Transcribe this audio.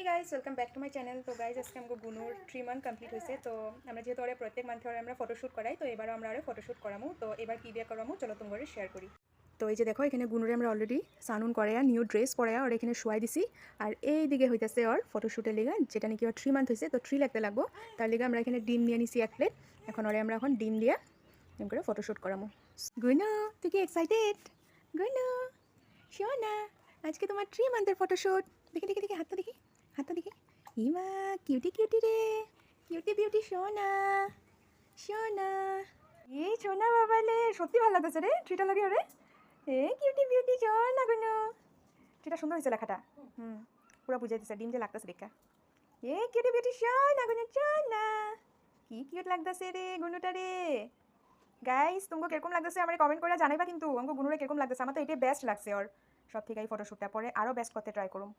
Hey guys welcome back to my channel. तो guys आज हमको गुनूर 3 मंथ कमप्लीट होइसे। तो আমরা যেহেতু ওরে প্রত্যেক মান্থে ওরে আমরা ফটোশ্যুট করাই, তো এবারও আমরা ওরে ফটোশ্যুট করামু। তো এবার কী দিয়ে করামু চলো তোমাদের শেয়ার করি। তো এই যে দেখো এখানে গুনুরে আমরা অলরেডি সানুন করাইয়া নিউ ড্রেস পরাইয়া ওর এখানে শোয়াই দিছি। আর এই দিকে হইতেছে ওর ফটোশ্যুটের লিগা, যেটা নাকি ওর 3 মান্থ হয়েছে, তো 3 লাগতে লাগবো। তার লিগে আমরা এখানে ডিম নিয়ে নিছি 1 প্লেট। এখন ওরে আমরা এখন ডিম দিয়ে এম করে ফটোশ্যুট করামু। গুনু তুই কি এক্সাইটেড? গুনু শোনা, আজকে তোমার 3 মান্থের ফটোশ্যুট। দেখি দেখি দেখি হাতটা দেখি, হাতটা দেখি। ইমা কিউটি কিউটি রে, কিউটি বিউটি সোনা সোনা। এই সোনা বাবালে সত্যি ভালো লাগতেছে রে ট্রিটা লাগে ওরে। এ কিউটি বিউটি সোনা গুনু, ট্রিটা সুন্দর হয়েছে লেখাটা। পুরো বুঝাইতেছে ডিম যে লাগতেছে দেখা। এ কিউটি বিউটি সোনা গুনু সোনা, কি কিউট লাগতেছে রে গুনুটা রে। গাইস তোমাকে কিরকম লাগতেছে আমার কমেন্ট করে জানাইবা কিন্তু আমাকে গুনুরে কিরকম লাগতেছে। আমার তো এটাই বেস্ট লাগছে ওর সব থেকে এই ফটোশ্যুটটা, পরে আরও বেস্ট করতে ট্রাই করুম।